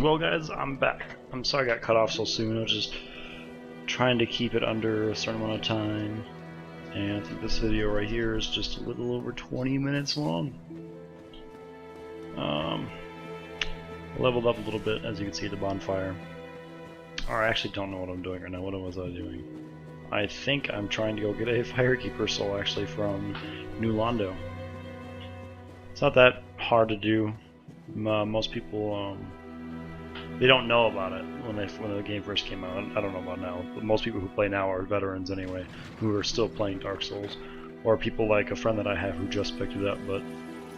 Well guys, I'm back. I'm sorry I got cut off so soon. I was just trying to keep it under a certain amount of time. And I think this video right here is just a little over 20 minutes long. Leveled up a little bit, as you can see, the bonfire. Or I actually don't know what I'm doing right now. What was I doing? I think I'm trying to go get a Firekeeper soul actually from New Londo. It's not that hard to do. Most people they don't know about it when the game first came out. I don't know about now, but most people who play now are veterans anyway, who are still playing Dark Souls, or people like a friend that I have who just picked it up. But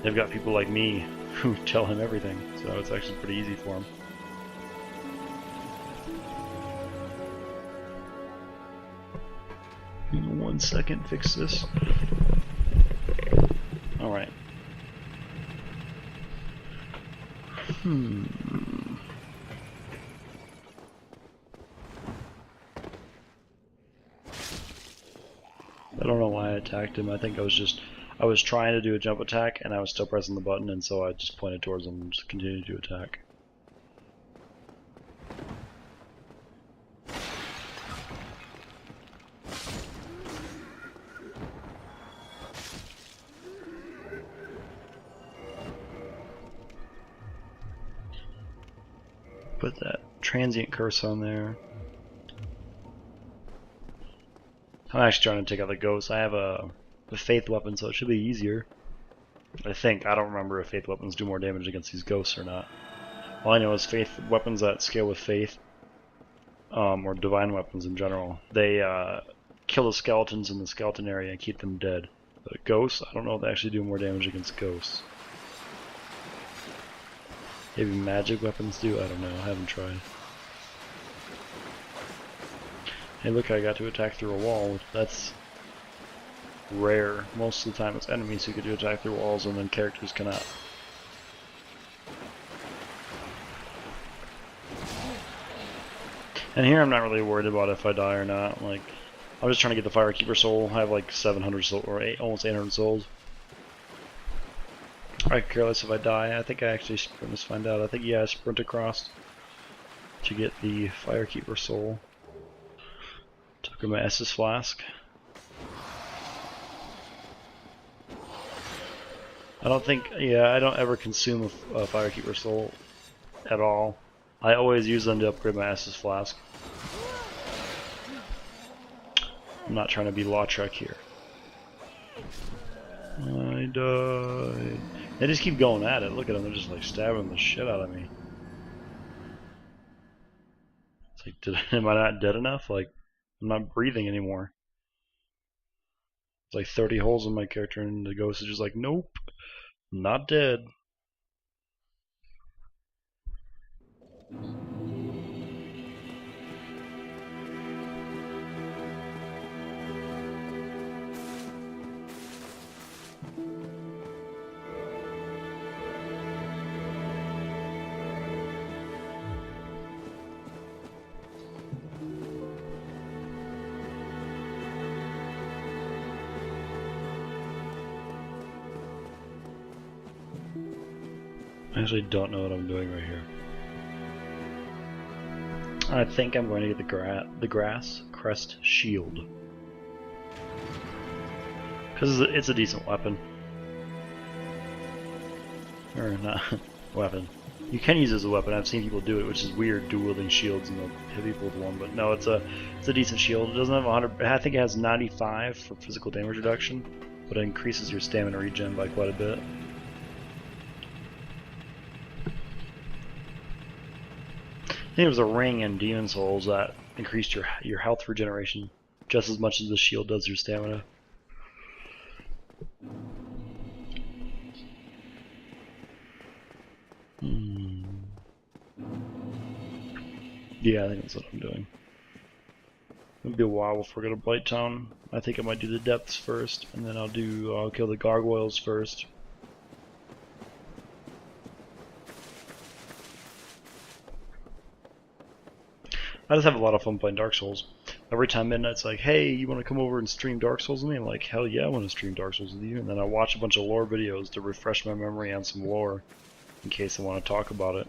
they've got people like me who tell him everything, so it's actually pretty easy for him. Give me 1 second, fix this. All right. I don't know why I attacked him. I think I was trying to do a jump attack and I was still pressing the button, and so I just pointed towards him and just continued to attack. Put that transient curse on there. I'm actually trying to take out the ghost. I have a faith weapon, so it should be easier. I think. I don't remember if faith weapons do more damage against these ghosts or not. All I know is faith weapons that scale with faith, or divine weapons in general, they kill the skeletons in the skeleton area and keep them dead. But ghosts, I don't know if they actually do more damage against ghosts. Maybe magic weapons do? I don't know. I haven't tried. Hey look, I got to attack through a wall. That's rare. Most of the time it's enemies who get to attack through walls and then characters cannot. And here I'm not really worried about if I die or not. Like, I'm just trying to get the Firekeeper soul. I have like 700 souls, or almost 800 souls. I could care less if I die. I think I actually sprint. Let's find out. I think, yeah, I sprint across to get the Firekeeper soul. Took my Estus flask. I don't think, yeah, I don't ever consume a Firekeeper soul at all. I always use them to upgrade my Estus flask. I'm not trying to be Lautrec here. I died. They just keep going at it. Look at them, they're just like stabbing the shit out of me. It's like, am I not dead enough? Like, I'm not breathing anymore. It's like 30 holes in my character, and the ghost is just like, nope, not dead. I actually don't know what I'm doing right here. I think I'm going to get the grass crest shield, because it's a decent weapon. Or not weapon. You can use it as a weapon. I've seen people do it, which is weird, dual-wielding shields, and they'll hit people with one. But no, it's a decent shield. It doesn't have 100. I think it has 95 for physical damage reduction, but it increases your stamina regen by quite a bit. I think it was a ring in Demon Souls that increased your health regeneration just as much as the shield does your stamina. Yeah, I think that's what I'm doing. It'll be a while before I go to Blight Town. I think I might do the depths first, and then I'll kill the gargoyles first. I just have a lot of fun playing Dark Souls. Every time midnight's like, hey, you want to come over and stream Dark Souls with me? I'm like, hell yeah, I want to stream Dark Souls with you. And then I watch a bunch of lore videos to refresh my memory on some lore in case I want to talk about it.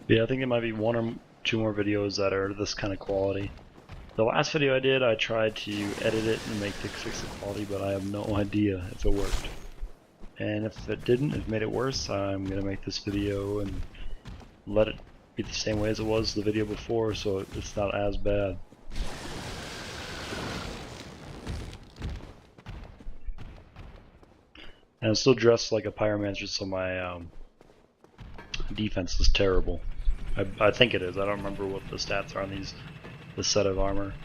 Yeah, I think it might be one or two more videos that are this kind of quality. The last video I did, I tried to edit it and fix the quality, but I have no idea if it worked. And if it didn't, it made it worse, I'm gonna make this video and let it be the same way as it was the video before, so it's not as bad. And I'm still dressed like a pyromancer, so my defense is terrible. I think it is. I don't remember what the stats are on this set of armor.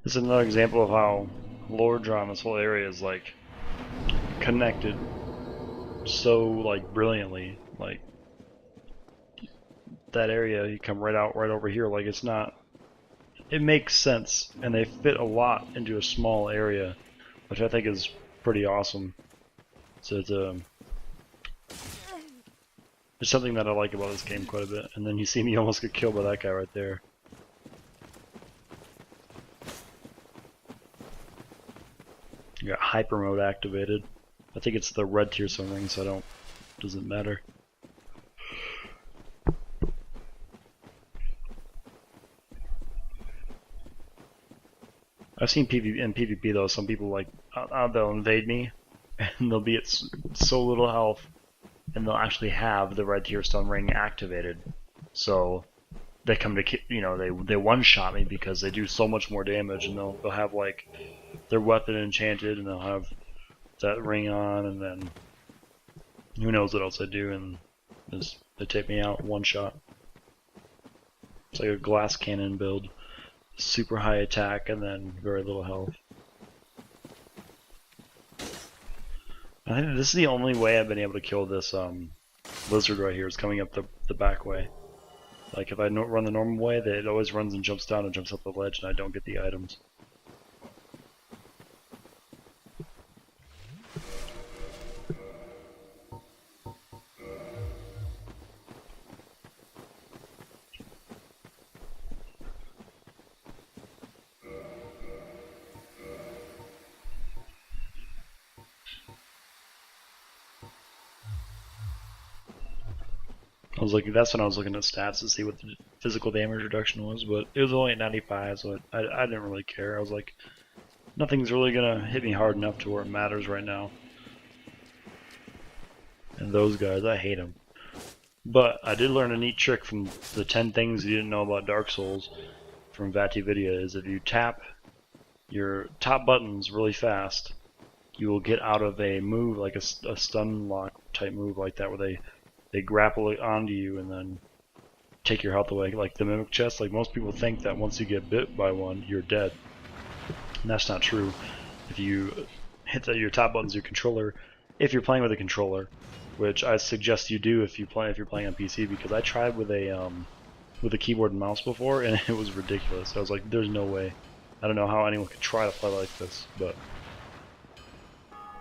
This is another example of how lore drawn this whole area is like connected so like brilliantly. Like that area, you come right over here. Like it's not. It makes sense, and they fit a lot into a small area, which I think is pretty awesome. So it's something that I like about this game quite a bit. And then you see me almost get killed by that guy right there. You got hyper mode activated. I think it's the red tier ring, so doesn't matter. I've seen in PvP though, some people like they'll invade me, and they'll be at so little health, and they'll actually have the red tier stone ring activated. So they come to they one shot me because they do so much more damage, and they'll have like their weapon enchanted, and they'll have that ring on, and then who knows what else they do, and they take me out one shot. It's like a glass cannon build. Super high attack and then very little health. I think this is the only way I've been able to kill this lizard right here. Is coming up the back way. Like if I run the normal way, it always runs and jumps down and jumps up the ledge, and I don't get the items. That's when I was looking at stats to see what the physical damage reduction was, but it was only at 95, so I didn't really care. I was like, nothing's really gonna hit me hard enough to where it matters right now. And those guys, I hate them. But I did learn a neat trick from the 10 things you didn't know about Dark Souls from VatiVidya is if you tap your top buttons really fast, you will get out of a move like a stun lock type move like that where they grapple onto you and then take your health away, like the mimic chest. Like most people think that once you get bit by one, you're dead. And that's not true. If you hit your top buttons, your controller, if you're playing with a controller, which I suggest you do if you're playing on PC, because I tried with a keyboard and mouse before, and it was ridiculous. I was like, there's no way. I don't know how anyone could try to play like this, but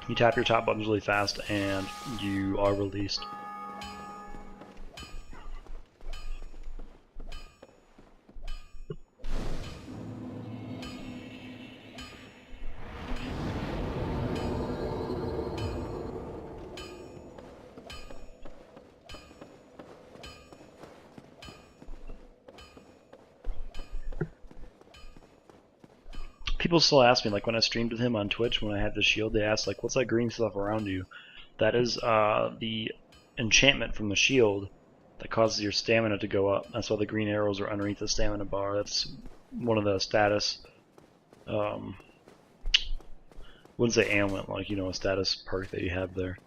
you tap your top buttons really fast, and you are released. People still ask me, like when I streamed with him on Twitch, when I had the shield, they ask like, what's that green stuff around you? That is the enchantment from the shield that causes your stamina to go up. That's why the green arrows are underneath the stamina bar. That's one of the status, wouldn't say ailment, like, you know, a status perk that you have there.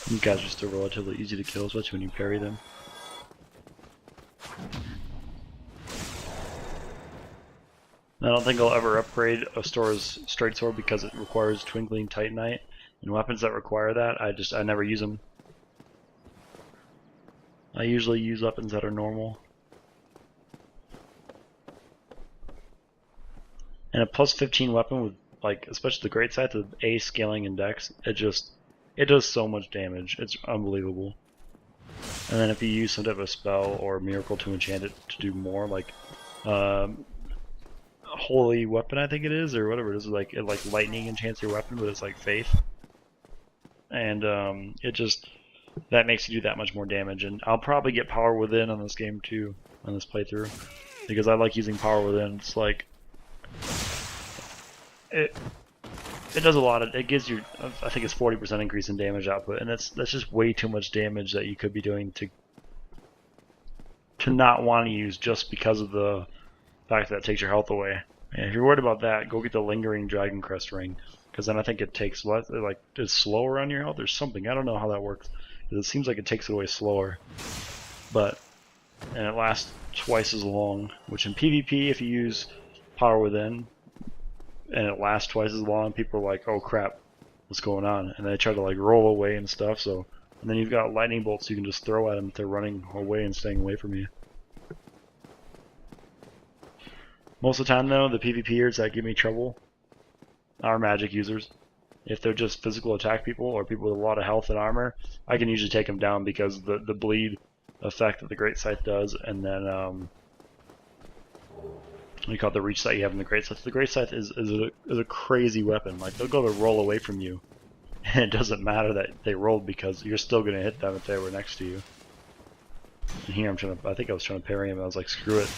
These guys are still relatively easy to kill, especially when you parry them. I don't think I'll ever upgrade a store's straight sword because it requires twinkling titanite, and weapons that require that, I never use them. I usually use weapons that are normal. And a plus 15 weapon with, like, especially the Great Scythe with A scaling and Dex, it does so much damage. It's unbelievable. And then if you use some type of spell or miracle to enchant it to do more, like holy weapon, I think it is, or whatever it is, like it like lightning enchants your weapon, but it's like faith, and that makes you do that much more damage. And I'll probably get power within on this game too, on this playthrough, because I like using power within. It's like it does a lot. It gives you, I think it's 40% increase in damage output, and that's just way too much damage that you could be doing to not want to use just because of the fact that it takes your health away. And if you're worried about that, go get the lingering Dragon Crest ring, because then I think it takes less, like it's slower on your health or something. I don't know how that works. It seems like it takes it away slower, and it lasts twice as long. Which in PvP, if you use Power Within and it lasts twice as long, people are like, "Oh crap, what's going on?" And they try to like roll away and stuff. So, and then you've got lightning bolts you can just throw at them if they're running away and staying away from you. Most of the time, though, the PvPers that give me trouble are magic users. If they're just physical attack people or people with a lot of health and armor, I can usually take them down because the bleed effect that the Great Scythe does, and then you call it the reach that you have in the Great Scythe. The Great Scythe is a crazy weapon. Like they'll go to roll away from you, and it doesn't matter that they rolled because you're still going to hit them if they were next to you. And here I think I was trying to parry him. I was like, screw it.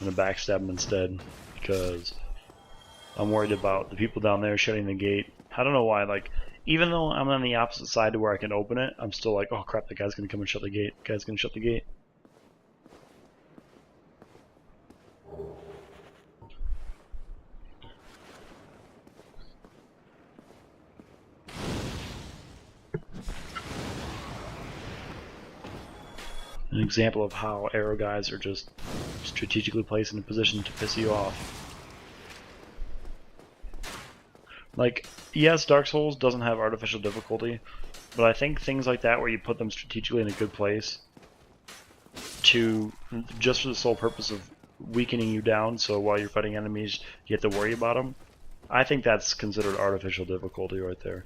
I'm going to backstab him instead because I'm worried about the people down there shutting the gate. I don't know why, like, even though I'm on the opposite side to where I can open it, I'm still like, oh crap, the guy's going to come and shut the gate. The guy's going to shut the gate. An example of how arrow guys are just strategically placed in a position to piss you off. Like, yes, Dark Souls doesn't have artificial difficulty, but I think things like that where you put them strategically in a good place just for the sole purpose of weakening you down, so while you're fighting enemies you have to worry about them, I think that's considered artificial difficulty right there.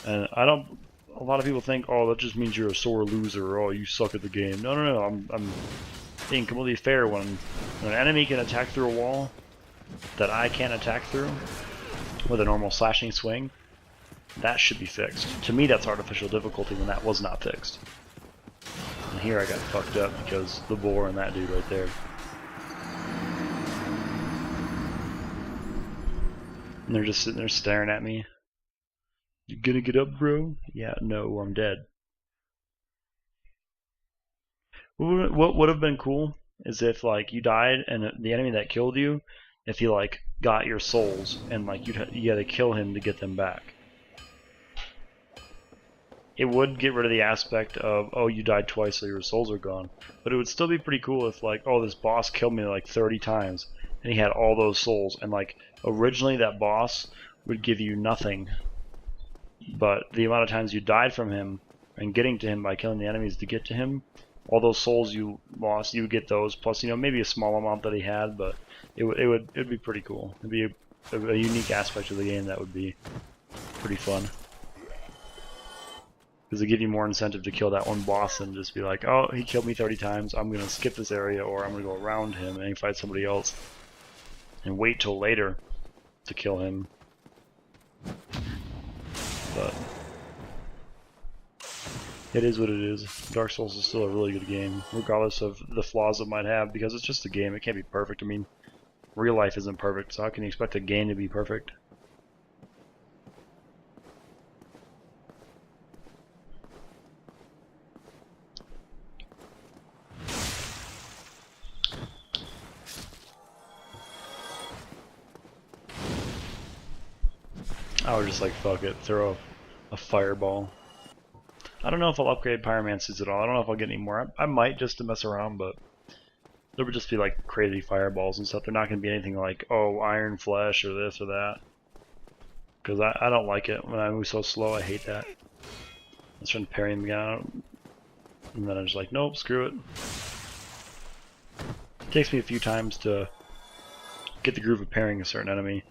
And a lot of people think, oh, that just means you're a sore loser, or oh, you suck at the game. No, I'm being completely fair. When an enemy can attack through a wall that I can't attack through with a normal slashing swing, that should be fixed. To me, that's artificial difficulty when that was not fixed. And here I got fucked up because the boar and that dude right there. And they're just sitting there staring at me. You gonna get up, bro? Yeah, no, I'm dead. What would have been cool is if like you died and the enemy that killed you, if he like got your souls and like you had to kill him to get them back. It would get rid of the aspect of, oh, you died twice so your souls are gone. But it would still be pretty cool if like, oh, this boss killed me like 30 times and he had all those souls, and like originally that boss would give you nothing, but the amount of times you died from him and getting to him by killing the enemies to get to him, all those souls you lost, you would get those, plus, you know, maybe a small amount that he had, but it'd be pretty cool. It'd be a unique aspect of the game that would be pretty fun. Because they give you more incentive to kill that one boss and just be like, oh, he killed me 30 times, I'm going to skip this area, or I'm going to go around him and fight somebody else and wait till later to kill him. But it is what it is. Dark Souls is still a really good game, regardless of the flaws it might have, because it's just a game. It can't be perfect. I mean, real life isn't perfect, so how can you expect a game to be perfect? I would just like, fuck it, throw a fireball. I don't know if I'll upgrade pyromancies at all. I don't know if I'll get any more. I might, just to mess around, but there would just be like crazy fireballs and stuff. They're not going to be anything like, oh, iron flesh or this or that. Because I don't like it when I move so slow. I hate that. I was trying to parry him again, and then I'm just like, nope, screw it. It takes me a few times to get the groove of parrying a certain enemy.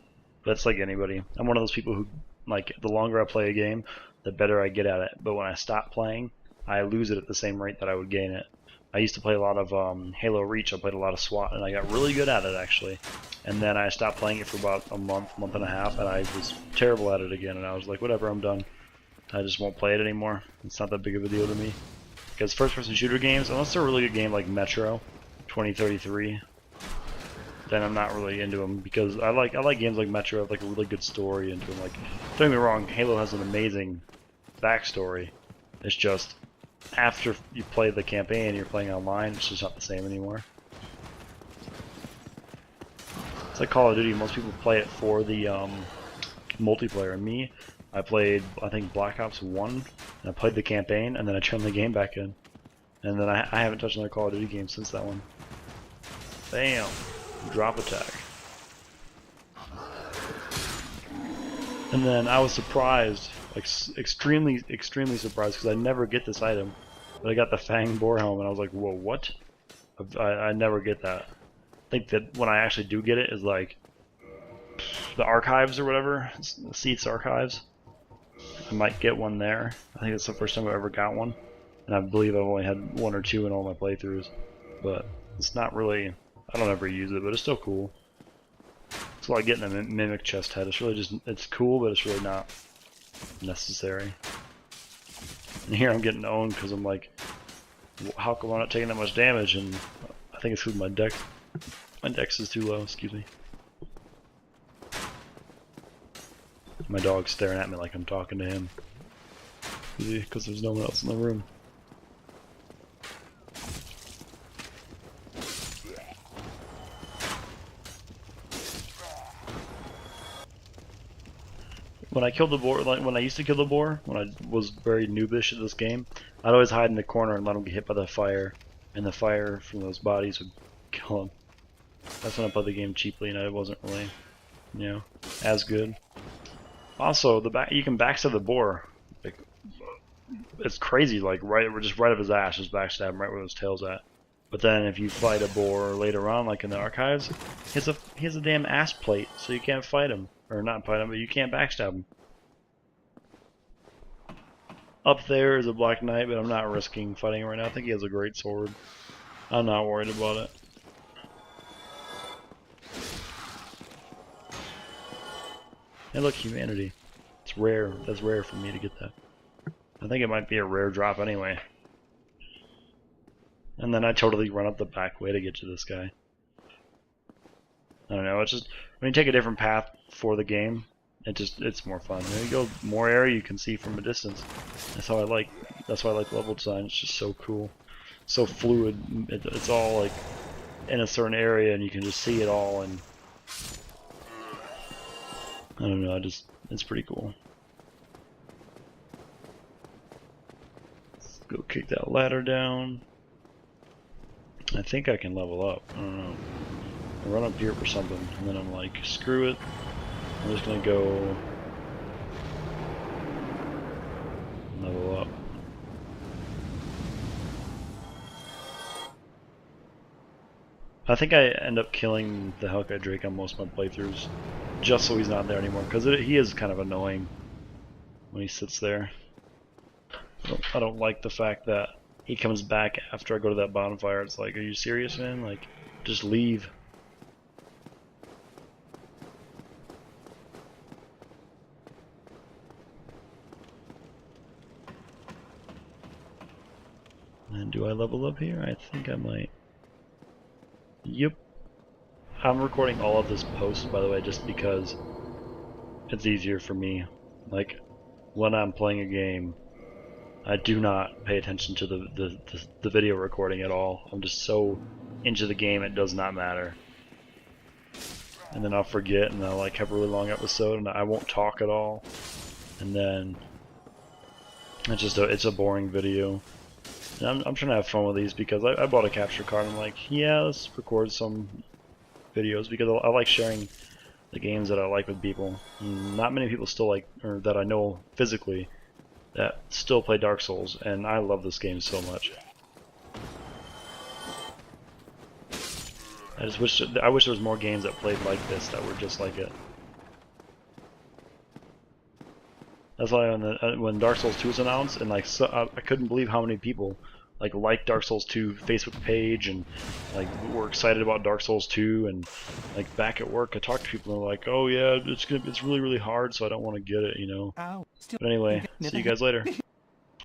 That's like anybody. I'm one of those people who, like, the longer I play a game, the better I get at it. But when I stop playing, I lose it at the same rate that I would gain it. I used to play a lot of Halo Reach. I played a lot of SWAT, and I got really good at it, actually. And then I stopped playing it for about a month, month and a half, and I was terrible at it again. And I was like, whatever, I'm done. I just won't play it anymore. It's not that big of a deal to me. Because first-person shooter games, unless they're a really good game like Metro 2033, then I'm not really into them. Because I like games like Metro have like a really good story into them. Like, don't get me wrong, Halo has an amazing backstory. It's just after you play the campaign, you're playing online, it's just not the same anymore. It's like Call of Duty. Most people play it for the multiplayer. And me, I played, I think, Black Ops 1, and I played the campaign, and then I turned the game back in. And then I haven't touched another Call of Duty game since that one. Bam! Drop attack. And then I was surprised, like extremely surprised, because I never get this item. But I got the Fang Boar Helm, and I was like, whoa, what? I never get that. I think that when I actually do get it is like the archives or whatever, Seats archives. I might get one there. I think it's the first time I ever got one, and I believe I've only had one or two in all my playthroughs. But it's not really, I don't ever use it, but it's still cool. It's like getting a mimic chest head. It's really just, it's cool, but it's really not necessary. And here I'm getting owned because I'm like, how come I'm not taking that much damage? And I think it's because my dex is too low. Excuse me. My dog's staring at me like I'm talking to him. Because there's no one else in the room. When I killed the boar, like when I used to kill the boar, when I was very noobish at this game, I'd always hide in the corner and let him get hit by the fire, and the fire from those bodies would kill him. That's when I played the game cheaply, and I wasn't really, you know, as good. Also, you can backstab the boar. Like, it's crazy. Like just right up his ass, just backstab him right where his tail's at. But then if you fight a boar later on, like in the archives, he has a damn ass plate, so you can't fight him. Or not fight him, but you can't backstab him. Up there is a Black Knight, but I'm not risking fighting him right now. I think he has a great sword. I'm not worried about it. Hey look, humanity. It's rare. That's rare for me to get that. I think it might be a rare drop anyway. And then I totally run up the back way to get to this guy. I don't know, it's just, when you take a different path for the game, it's more fun. There you go, more area you can see from a distance. That's why I like level design. It's just so cool. So fluid. It's all like in a certain area and you can just see it all, and I don't know, it's pretty cool. Let's go kick that ladder down. I think I can level up. I don't know. I run up here for something, and then I'm like, screw it. I'm just gonna go level up. I think I end up killing the Hellcat Drake on most of my playthroughs, just so he's not there anymore, because he is kind of annoying when he sits there. I don't like the fact that he comes back after I go to that bonfire. It's like, are you serious, man? Like, just leave. And do I level up here? I think I might. Yep. I'm recording all of this post, by the way, just because it's easier for me. Like, when I'm playing a game, I do not pay attention to the video recording at all. I'm just so into the game, it does not matter. And then I'll forget, and I'll like have a really long episode, and I won't talk at all. And then it's a boring video. And I'm trying to have fun with these because I bought a capture card. I'm like, yeah, let's record some videos because I like sharing the games that I like with people. And not many people still like, or that I know physically, that still play Dark Souls, and I love this game so much. I wish there was more games that played like this that were just like it. That's why when Dark Souls 2 was announced, and like I couldn't believe how many people like liked Dark Souls 2 Facebook page and like were excited about Dark Souls 2, and like back at work I talked to people and they're like, oh yeah, it's really hard, so I don't want to get it, you know. Ow. Still But anyway, see you guys later.